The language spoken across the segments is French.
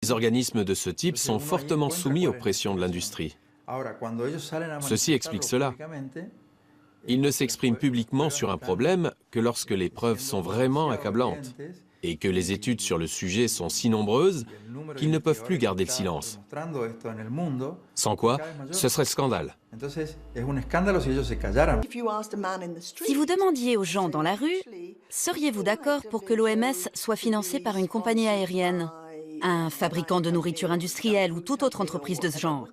Les organismes de ce type sont fortement soumis aux pressions de l'industrie. Ceci explique cela. Ils ne s'expriment publiquement sur un problème que lorsque les preuves sont vraiment accablantes et que les études sur le sujet sont si nombreuses qu'ils ne peuvent plus garder le silence. Sans quoi, ce serait le scandale. Si vous demandiez aux gens dans la rue, seriez-vous d'accord pour que l'OMS soit financée par une compagnie aérienne, un fabricant de nourriture industrielle ou toute autre entreprise de ce genre?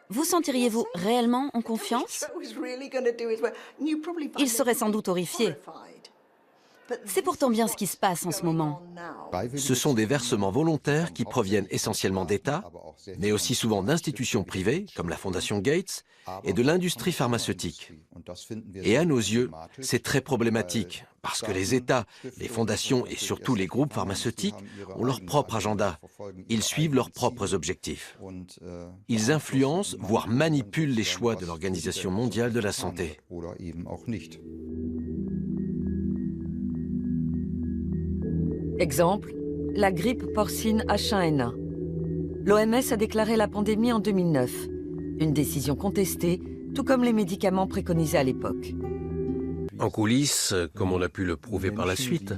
Vous sentiriez-vous réellement en confiance? Ils seraient sans doute horrifiés. C'est pourtant bien ce qui se passe en ce moment. Ce sont des versements volontaires qui proviennent essentiellement d'États, mais aussi souvent d'institutions privées, comme la Fondation Gates, et de l'industrie pharmaceutique. Et à nos yeux, c'est très problématique, parce que les États, les fondations et surtout les groupes pharmaceutiques ont leur propre agenda. Ils suivent leurs propres objectifs. Ils influencent, voire manipulent les choix de l'Organisation mondiale de la santé. Exemple, la grippe porcine H1N1. L'OMS a déclaré la pandémie en 2009, une décision contestée, tout comme les médicaments préconisés à l'époque. En coulisses, comme on a pu le prouver par la suite,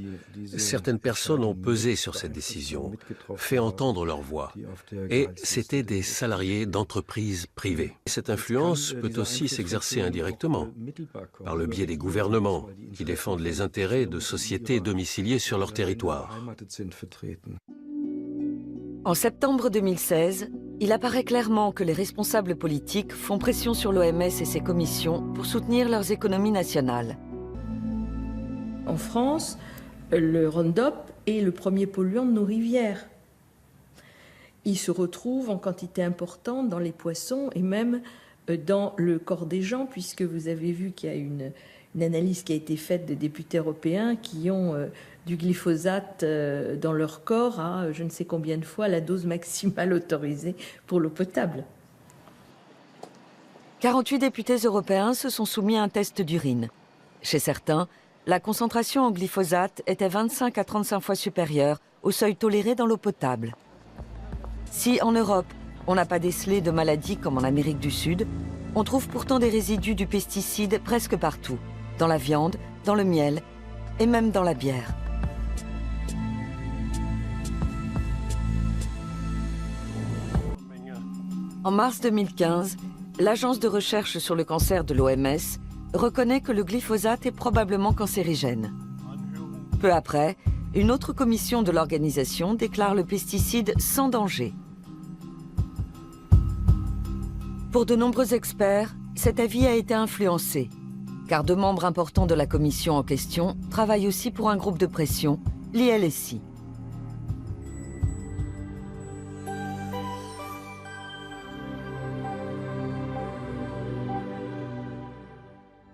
certaines personnes ont pesé sur cette décision, fait entendre leur voix. Et c'était des salariés d'entreprises privées. Cette influence peut aussi s'exercer indirectement, par le biais des gouvernements, qui défendent les intérêts de sociétés domiciliées sur leur territoire. En septembre 2016, il apparaît clairement que les responsables politiques font pression sur l'OMS et ses commissions pour soutenir leurs économies nationales. En France, le Roundup est le premier polluant de nos rivières. Il se retrouve en quantité importante dans les poissons et même dans le corps des gens, puisque vous avez vu qu'il y a une analyse qui a été faite de députés européens qui ont du glyphosate dans leur corps à je ne sais combien de fois la dose maximale autorisée pour l'eau potable. 48 députés européens se sont soumis à un test d'urine. Chez certains, la concentration en glyphosate était 25 à 35 fois supérieure au seuil toléré dans l'eau potable. Si en Europe, on n'a pas décelé de maladies comme en Amérique du Sud, on trouve pourtant des résidus du pesticide presque partout, dans la viande, dans le miel et même dans la bière. En mars 2015, l'Agence de recherche sur le cancer de l'OMS reconnaît que le glyphosate est probablement cancérigène. Peu après, une autre commission de l'organisation déclare le pesticide sans danger. Pour de nombreux experts, cet avis a été influencé, car deux membres importants de la commission en question travaillent aussi pour un groupe de pression, l'ILSI.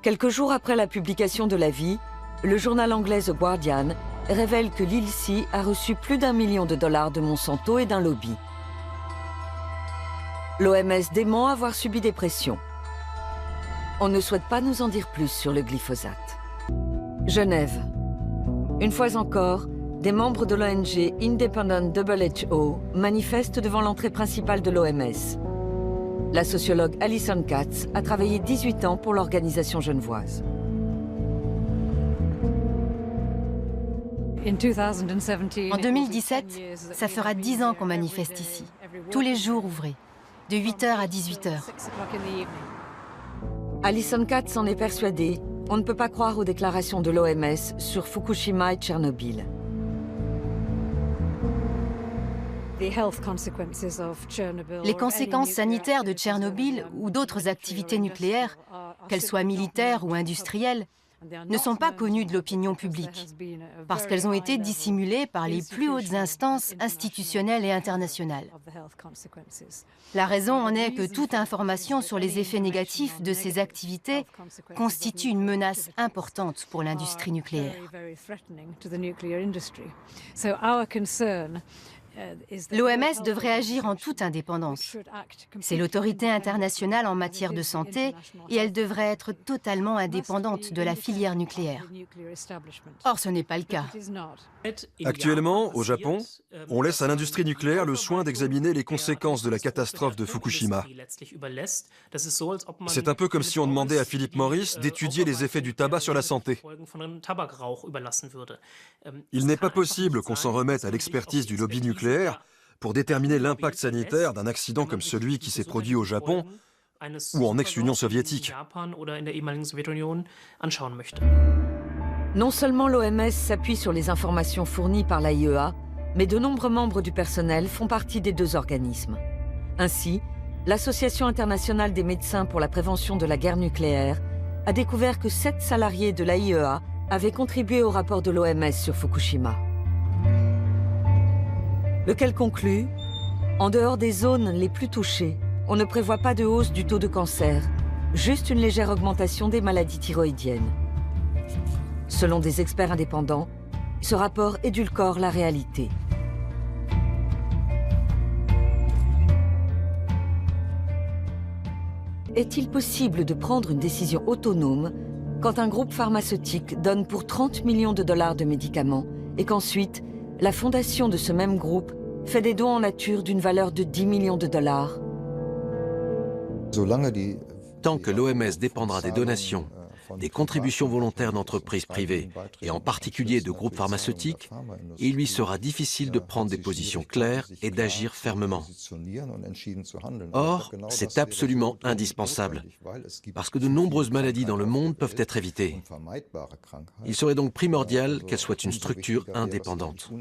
Quelques jours après la publication de l'avis, le journal anglais The Guardian révèle que l'ILSI a reçu plus d'1 million de dollars de Monsanto et d'un lobby. L'OMS dément avoir subi des pressions. On ne souhaite pas nous en dire plus sur le glyphosate. Genève. Une fois encore, des membres de l'ONG Independent WHO manifestent devant l'entrée principale de l'OMS. La sociologue Alison Katz a travaillé 18 ans pour l'organisation genevoise. En 2017, ça fera 10 ans qu'on manifeste ici, tous les jours ouvrés, de 8h à 18h. Alison Katz en est persuadée. On ne peut pas croire aux déclarations de l'OMS sur Fukushima et Tchernobyl. Les conséquences sanitaires de Tchernobyl ou d'autres activités nucléaires, qu'elles soient militaires ou industrielles, ne sont pas connues de l'opinion publique, parce qu'elles ont été dissimulées par les plus hautes instances institutionnelles et internationales. La raison en est que toute information sur les effets négatifs de ces activités constitue une menace importante pour l'industrie nucléaire. L'OMS devrait agir en toute indépendance. C'est l'autorité internationale en matière de santé et elle devrait être totalement indépendante de la filière nucléaire. Or, ce n'est pas le cas. Actuellement, au Japon, on laisse à l'industrie nucléaire le soin d'examiner les conséquences de la catastrophe de Fukushima. C'est un peu comme si on demandait à Philip Morris d'étudier les effets du tabac sur la santé. Il n'est pas possible qu'on s'en remette à l'expertise du lobby nucléaire pour déterminer l'impact sanitaire d'un accident comme celui qui s'est produit au Japon ou en ex-Union soviétique. Non seulement l'OMS s'appuie sur les informations fournies par l'AIEA, mais de nombreux membres du personnel font partie des deux organismes. Ainsi, l'Association internationale des médecins pour la prévention de la guerre nucléaire a découvert que 7 salariés de l'AIEA avaient contribué au rapport de l'OMS sur Fukushima. Lequel conclut, en dehors des zones les plus touchées, on ne prévoit pas de hausse du taux de cancer, juste une légère augmentation des maladies thyroïdiennes. Selon des experts indépendants, ce rapport édulcore la réalité. Est-il possible de prendre une décision autonome quand un groupe pharmaceutique donne pour 30 millions de dollars de médicaments et qu'ensuite, la fondation de ce même groupe fait des dons en nature d'une valeur de 10 millions de dollars? Tant que l'OMS dépendra des donations, des contributions volontaires d'entreprises privées, et en particulier de groupes pharmaceutiques, il lui sera difficile de prendre des positions claires et d'agir fermement. Or, c'est absolument indispensable, parce que de nombreuses maladies dans le monde peuvent être évitées. Il serait donc primordial qu'elle soit une structure indépendante.